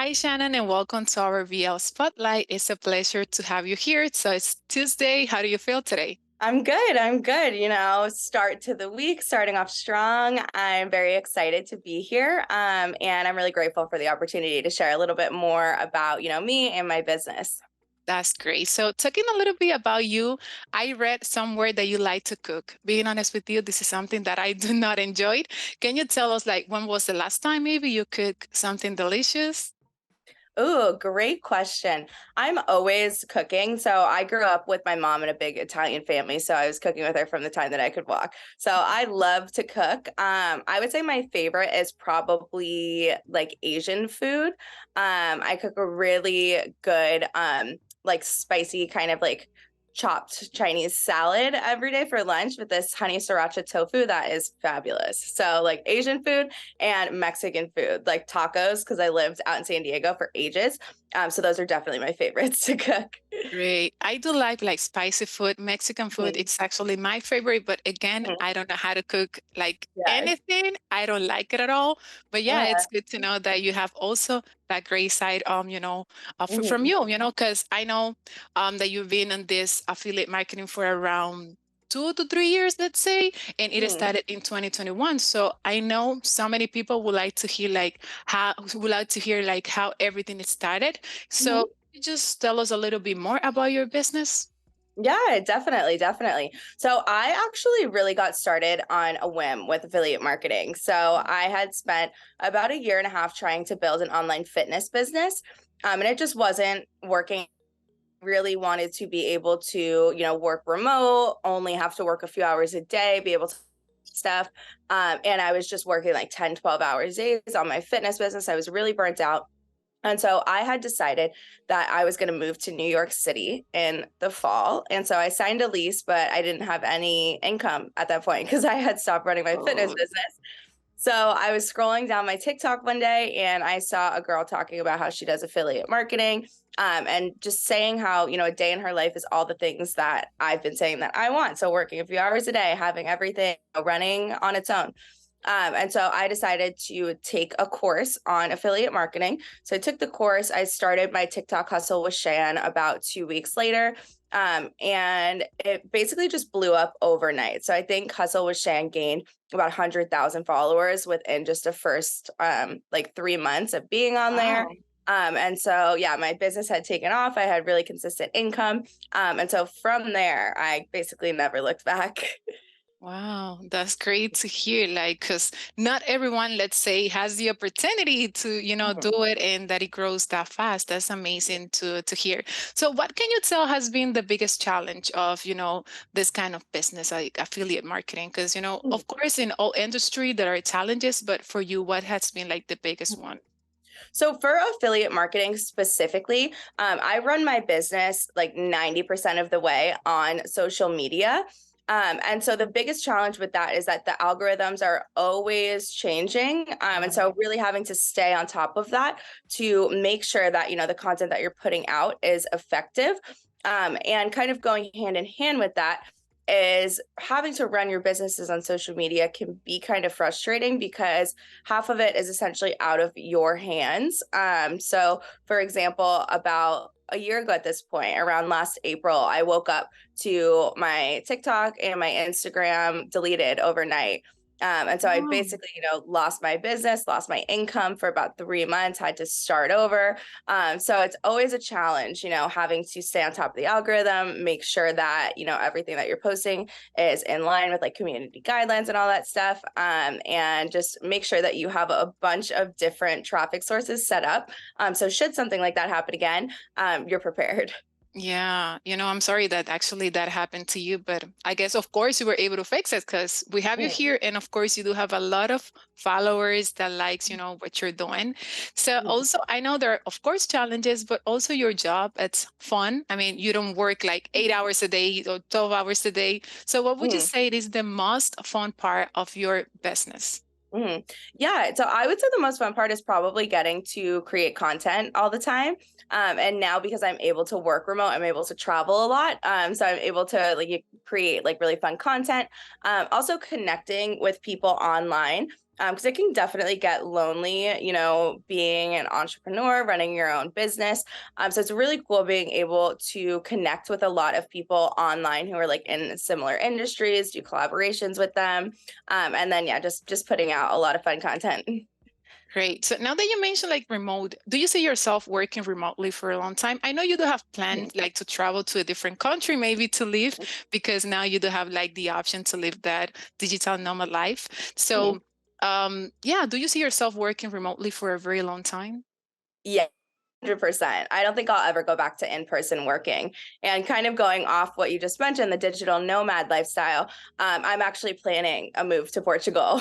Hi, Shannon, and welcome to our VL Spotlight. It's a pleasure to have you here. So it's Tuesday. How do you feel today? I'm good. I'm good. Start to the week, starting off strong. I'm very excited to be here. And I'm really grateful for the opportunity to share a little bit more about, me and my business. That's great. So, talking a little bit about you, I read somewhere that you like to cook. Being honest with you, this is something that I do not enjoy. Can you tell us, like, when was the last time maybe you cooked something delicious? Ooh, great question. I'm always cooking. So I grew up with my mom in a big Italian family. So I was cooking with her from the time that I could walk. So I love to cook. I would say my favorite is probably like Asian food. I cook a really good, like spicy kind of like chopped Chinese salad every day for lunch with this honey sriracha tofu that is fabulous. So like Asian food and Mexican food, like tacos, because I lived out in San Diego for ages. So those are definitely my favorites to cook. Great. I do like spicy food. Mexican food, Mhm, it's actually my favorite, but again, mhm. I don't know how to cook like Yes. anything. I don't like it at all. But yeah, Uh, it's good to know that you have also that great side from mhm, you, because I know that you've been in this affiliate marketing for around 2 to 3 years, let's say, and it mhm, started in 2021. So I know so many people would like to hear like how everything started. mhm. So you just tell us a little bit more about your business? Yeah, definitely, definitely. So I actually really got started on a whim with affiliate marketing. So I had spent about a year and a half trying to build an online fitness business, and it just wasn't working. Really wanted to be able to, work remote, only have to work a few hours a day, be able to stuff. And I was just working like 10, 12 hours days on my fitness business. I was really burnt out. And so I had decided that I was going to move to New York City in the fall. And so I signed a lease, but I didn't have any income at that point because I had stopped running my fitness Oh, business. So I was scrolling down my TikTok one day and I saw a girl talking about how she does affiliate marketing, and just saying how, a day in her life is all the things that I've been saying that I want. So working a few hours a day, having everything running on its own. And so I decided to take a course on affiliate marketing. So I took the course. I started my TikTok hustle with Shan about 2 weeks later. And it basically just blew up overnight. So I think Hustle with Shan gained about 100,000 followers within just the first like 3 months of being on there. wow. And so, yeah, my business had taken off. I had really consistent income. And so from there, I basically never looked back. Wow, that's great to hear. Like, because not everyone, let's say, has the opportunity to, do it and that it grows that fast. That's amazing to hear. So, what can you tell has been the biggest challenge of, this kind of business, like affiliate marketing? Because, Mhm. of course, in all industry there are challenges, but for you, what has been like the biggest one? So for affiliate marketing specifically, I run my business like 90% of the way on social media. And so the biggest challenge with that is that the algorithms are always changing. And so really having to stay on top of that to make sure that, the content that you're putting out is effective. And kind of going hand in hand with that is having to run your businesses on social media can be kind of frustrating because half of it is essentially out of your hands. So, for example, about a year ago at this point, around last April, I woke up to my TikTok and my Instagram deleted overnight. And so I Oh. basically, lost my business, lost my income for about 3 months, had to start over. So it's always a challenge, having to stay on top of the algorithm, make sure that, everything that you're posting is in line with like community guidelines and all that stuff. And just make sure that you have a bunch of different traffic sources set up. So should something like that happen again, you're prepared. Yeah, I'm sorry that actually that happened to you, but I guess of course you were able to fix it because we have you Mhm, here, and of course you do have a lot of followers that likes, what you're doing. So mhm, also I know there are of course challenges, but also your job, it's fun. I mean, you don't work like 8 hours a day or 12 hours a day. So what would you mhm. say is the most fun part of your business? Mhm. Yeah, so I would say the most fun part is probably getting to create content all the time. And now because I'm able to work remote, I'm able to travel a lot. So I'm able to like create like really fun content. Also connecting with people online. Because it can definitely get lonely, being an entrepreneur, running your own business. So it's really cool being able to connect with a lot of people online who are like in similar industries, do collaborations with them, and then yeah, just putting out a lot of fun content. Great. So now that you mentioned like remote, do you see yourself working remotely for a long time? I know you do have plans like to travel to a different country, maybe to live, because now you do have like the option to live that digital nomad life. So, yeah, do you see yourself working remotely for a very long time? Yeah. 100%. I don't think I'll ever go back to in-person working. And kind of going off what you just mentioned, the digital nomad lifestyle, I'm actually planning a move to Portugal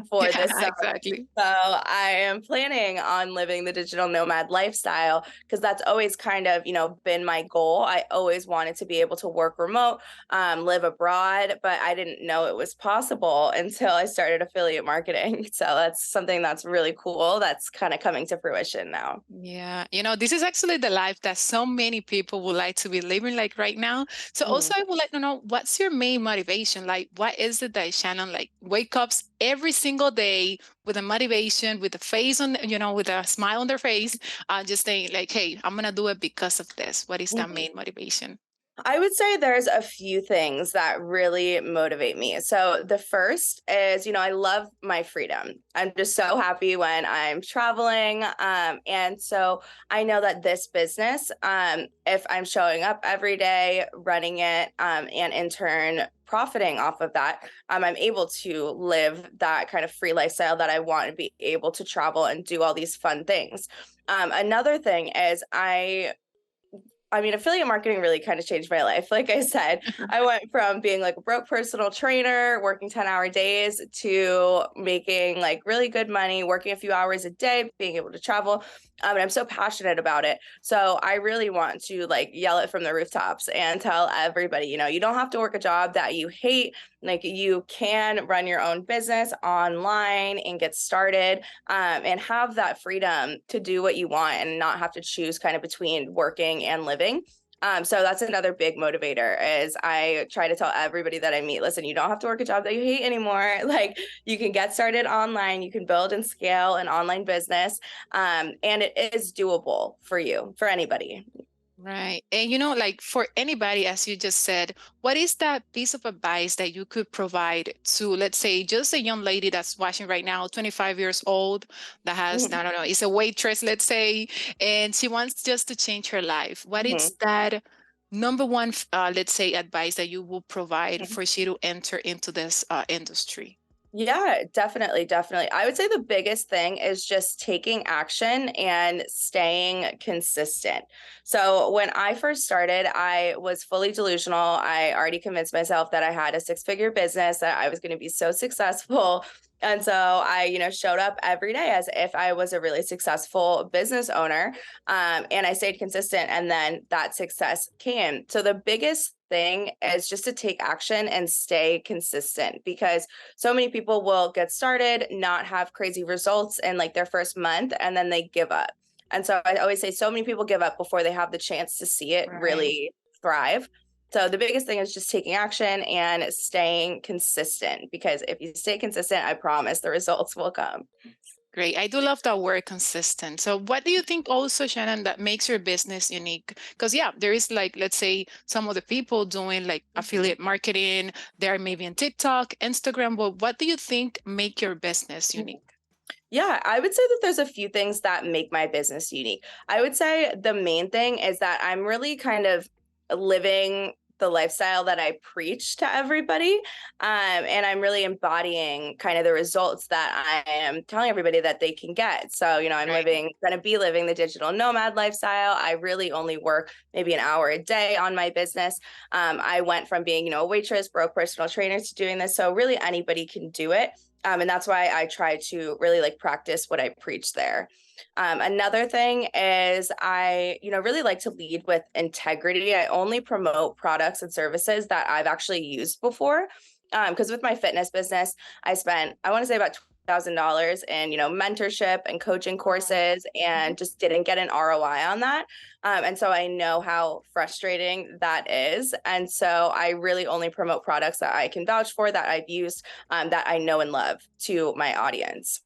for this Yeah, summer. exactly. So I am planning on living the digital nomad lifestyle because that's always kind of, been my goal. I always wanted to be able to work remote, live abroad, but I didn't know it was possible until I started affiliate marketing. So that's something that's really cool. That's kind of coming to fruition now. Yeah, this is actually the life that so many people would like to be living like right now. So Mhm. also I would like to know what's your main motivation? Like what is it that Shannon like wake up every single day with a motivation, with a face on, with a smile on their face, just saying like, hey, I'm gonna do it because of this. What is that main motivation? I would say there's a few things that really motivate me. So the first is, I love my freedom. I'm just so happy when I'm traveling. And so I know that this business, if I'm showing up every day, running it, and in turn profiting off of that, I'm able to live that kind of free lifestyle that I want to be able to travel and do all these fun things. Another thing is affiliate marketing really kind of changed my life. Like I said, I went from being like a broke personal trainer, working 10-hour days to making like really good money, working a few hours a day, being able to travel. And I'm so passionate about it. So I really want to like yell it from the rooftops and tell everybody, you don't have to work a job that you hate. Like you can run your own business online and get started, and have that freedom to do what you want and not have to choose kind of between working and living. So that's another big motivator is I try to tell everybody that I meet, listen, you don't have to work a job that you hate anymore. Like you can get started online, you can build and scale an online business. And it is doable for you, for anybody. Right. And like for anybody, as you just said, what is that piece of advice that you could provide to, let's say, just a young lady that's watching right now, 25 years old, that has, Mhm, I don't know, is a waitress, let's say, and she wants just to change her life. What is mhm, that number one, let's say, advice that you will provide mhm. for she to enter into this industry? Yeah, definitely, definitely. I would say the biggest thing is just taking action and staying consistent. So, when I first started, I was fully delusional. I already convinced myself that I had a six-figure business, that I was going to be so successful. And so I, showed up every day as if I was a really successful business owner. And I stayed consistent, and then that success came. So, the biggest thing is just to take action and stay consistent because so many people will get started, not have crazy results in like their first month, and then they give up. And so I always say so many people give up before they have the chance to see it Right. really thrive. So the biggest thing is just taking action and staying consistent because if you stay consistent, I promise the results will come. Great. I do love that word consistent. So what do you think also, Shannon, that makes your business unique? Because yeah, there is like, let's say some of the people doing like Mhm. affiliate marketing, they're maybe on TikTok, Instagram, but what do you think make your business unique? Yeah, I would say that there's a few things that make my business unique. I would say the main thing is that I'm really kind of living the lifestyle that I preach to everybody. And I'm really embodying kind of the results that I am telling everybody that they can get. So, I'm Right. going to be living the digital nomad lifestyle. I really only work maybe an hour a day on my business. I went from being, a waitress, broke personal trainer to doing this. So, really, anybody can do it. And that's why I try to really like practice what I preach there. Another thing is I, really like to lead with integrity. I only promote products and services that I've actually used before. Because with my fitness business, I spent, I want to say about $2,000 in, mentorship and coaching courses, and just didn't get an ROI on that. And so I know how frustrating that is. And so I really only promote products that I can vouch for, that I've used, that I know and love, to my audience.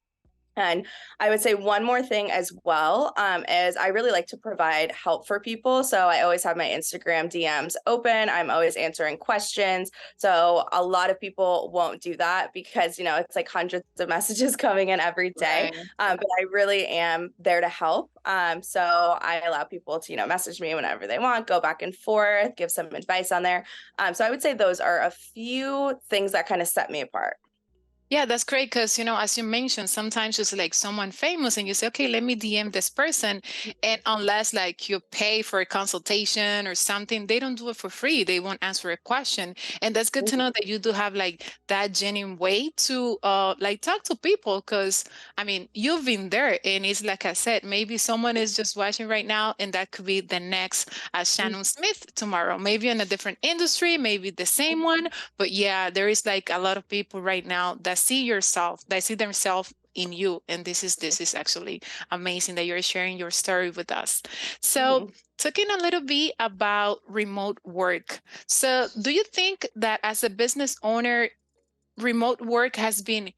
And I would say one more thing as well, is I really like to provide help for people. So I always have my Instagram DMs open. I'm always answering questions. So a lot of people won't do that because, it's like hundreds of messages coming in every day. Right. But I really am there to help. So I allow people to, message me whenever they want, go back and forth, give some advice on there. So I would say those are a few things that kind of set me apart. Yeah, that's great because, as you mentioned, sometimes it's like someone famous and you say, okay, let me DM this person. And unless like you pay for a consultation or something, they don't do it for free. They won't answer a question. And that's good to know that you do have like that genuine way to like talk to people because, I mean, you've been there. And it's like I said, maybe someone is just watching right now and that could be the next Shannon Smith tomorrow, maybe in a different industry, maybe the same one. But yeah, there is like a lot of people right now that see yourself, that see themselves in you. And this is actually amazing that you're sharing your story with us. So Mhm. talking a little bit about remote work. So do you think that as a business owner, remote work has been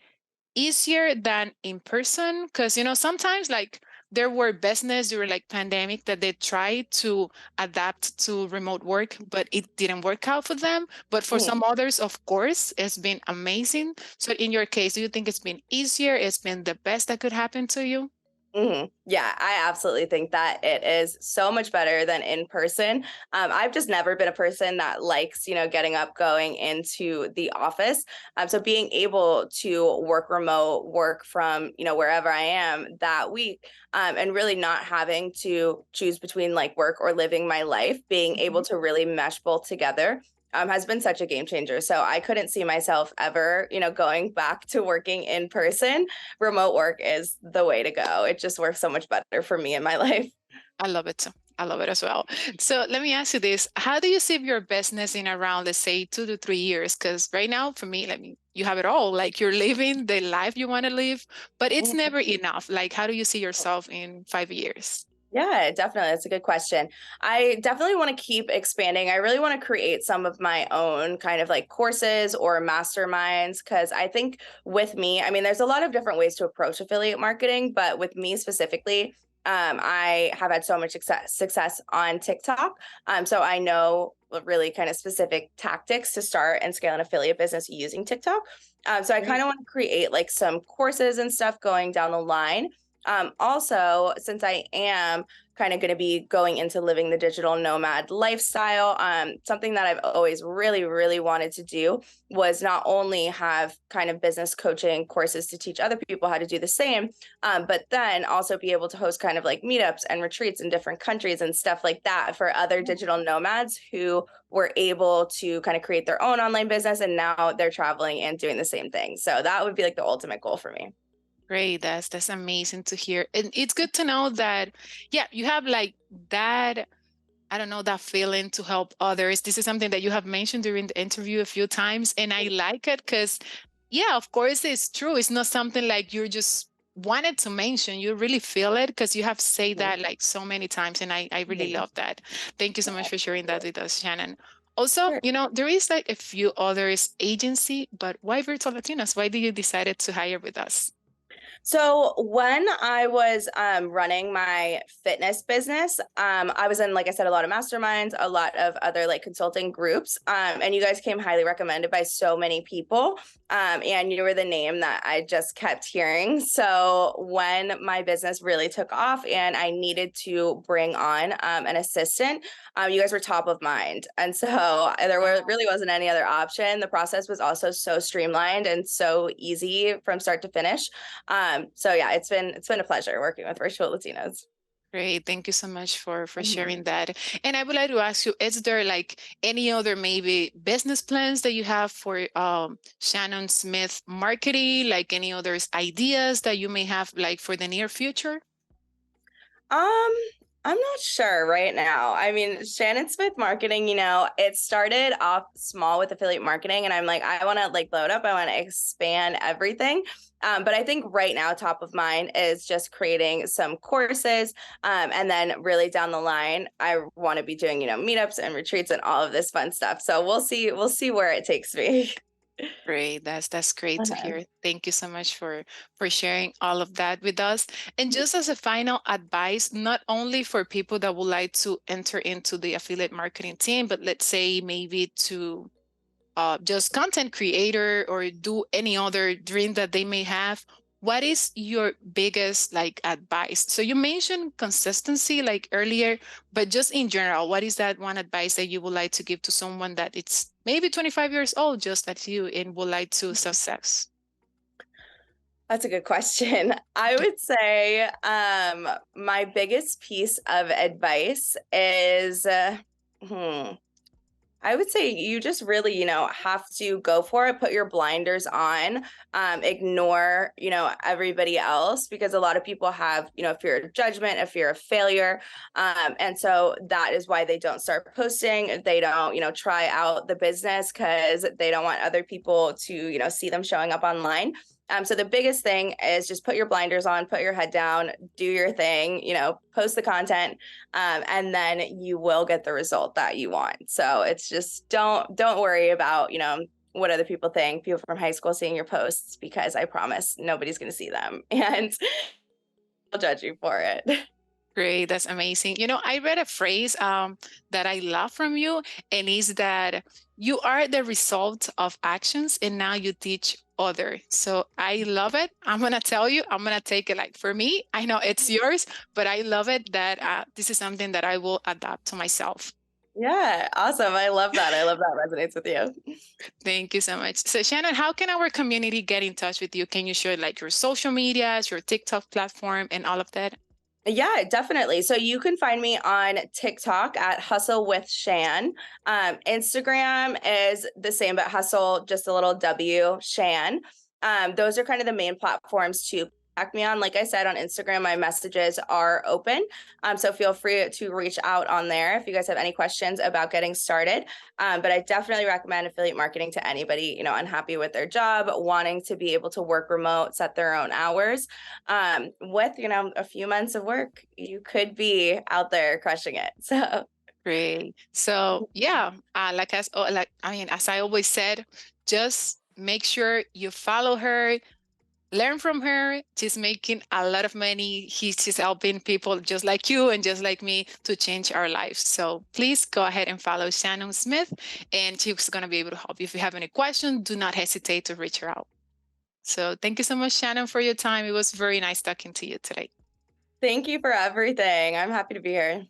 easier than in person? Because sometimes like there were business during like pandemic that they tried to adapt to remote work, but it didn't work out for them. But for Mhm. some others, of course, it's been amazing. So in your case, do you think it's been easier? It's been the best that could happen to you? Yeah, I absolutely think that it is so much better than in person. I've just never been a person that likes, getting up, going into the office. So being able to work remote, work from, wherever I am that week, and really not having to choose between like work or living my life, being able Mhm. to really mesh both together. Has been such a game changer. So I couldn't see myself ever, going back to working in person. Remote work is the way to go. It just works so much better for me in my life. I love it too. I love it as well. So let me ask you this. How do you see your business in around, let's say, 2 to 3 years? Because right now, for me, you have it all. Like you're living the life you want to live, but it's Mhm. never enough. Like, how do you see yourself in 5 years? Yeah, definitely. That's a good question. I definitely want to keep expanding. I really want to create some of my own kind of like courses or masterminds because I think with me, I mean, there's a lot of different ways to approach affiliate marketing, but with me specifically, I have had so much success on TikTok. So I know really kind of specific tactics to start and scale an affiliate business using TikTok. So I kind Great. of want to create like some courses and stuff going down the line. Also, since I am kind of going to be going into living the digital nomad lifestyle, something that I've always really, really wanted to do was not only have kind of business coaching courses to teach other people how to do the same, but then also be able to host kind of like meetups and retreats in different countries and stuff like that for other digital nomads who were able to kind of create their own online business and now they're traveling and doing the same thing. So that would be like the ultimate goal for me. Great. That's amazing to hear. And it's good to know that, yeah, you have like that, I don't know, that feeling to help others. This is something that you have mentioned during the interview a few times, and I like it because, yeah, of course, it's true. It's not something like you just wanted to mention. You really feel it because you have said Mhm. that like so many times, and I really Mhm. love that. Thank you so much Yeah, for sharing sure. that with us, Shannon. Also, Sure. there is like a few others agency, but why Virtual Latinos? Why did you decided to hire with us? So when I was running my fitness business, I was in, like I said, a lot of masterminds, a lot of other like consulting groups, and you guys came highly recommended by so many people, and you were the name that I just kept hearing. So when my business really took off and I needed to bring on an assistant, you guys were top of mind, and so really wasn't any other option. The process was also so streamlined and so easy from start to finish. So yeah, it's been a pleasure working with Virtual Latinos. Great. Thank you so much for Mhm. sharing that. And I would like to ask you, is there like any other maybe business plans that you have for Shannon Smith Marketing, like any others ideas that you may have like for the near future? Um, I'm not sure right now. I mean, Shannon Smith Marketing, it started off small with affiliate marketing, and I'm like, I want to like blow it up. I want to expand everything. But I think right now, top of mind is just creating some courses. And then really down the line, I want to be doing, meetups and retreats and all of this fun stuff. So we'll see. We'll see where it takes me. Great. That's great to Uh-huh. hear. Thank you so much for sharing all of that with us. And just as a final advice, not only for people that would like to enter into the affiliate marketing team, but let's say maybe to just content creator or do any other dream that they may have, what is your biggest like advice? So you mentioned consistency like earlier, but just in general, what is that one advice that you would like to give to someone that it's maybe 25 years old, just like you, and would like to success? That's a good question. I would say my biggest piece of advice is hmm, I would say you just really, have to go for it, put your blinders on, ignore, everybody else, because a lot of people have, a fear of judgment, a fear of failure. And so that is why they don't start posting. They don't, try out the business because they don't want other people to, see them showing up online. So the biggest thing is just put your blinders on, put your head down, do your thing, post the content, and then you will get the result that you want. So it's just don't worry about what other people think, people from high school seeing your posts, because I promise nobody's going to see them and they'll judge you for it. Great, that's amazing. I read a phrase that I love from you, and is that you are the result of actions, and now you teach other. So I love it. I'm gonna tell you, I'm gonna take it like for me. I know it's yours, but I love it that this is something that I will adapt to myself. Yeah, awesome. I love that. I love that resonates with you. Thank you so much. So Shannon, how can our community get in touch with you? Can you share like your social medias, your TikTok platform, and all of that? Yeah, definitely. So you can find me on TikTok at Hustle with Shan. Instagram is the same, but Hustle, just a little W, Shan. Those are kind of the main platforms to contact me on. Like I said, on Instagram, my messages are open. So feel free to reach out on there if you guys have any questions about getting started. But I definitely recommend affiliate marketing to anybody, unhappy with their job, wanting to be able to work remote, set their own hours. With, a few months of work, you could be out there crushing it. So Great. So yeah, as I always said, just make sure you follow her, learn from her. She's making a lot of money. She's helping people just like you and just like me to change our lives. So please go ahead and follow Shannon Smith, and she's going to be able to help you. If you have any questions, do not hesitate to reach her out. So thank you so much, Shannon, for your time. It was very nice talking to you today. thank you for everything. I'm happy to be here.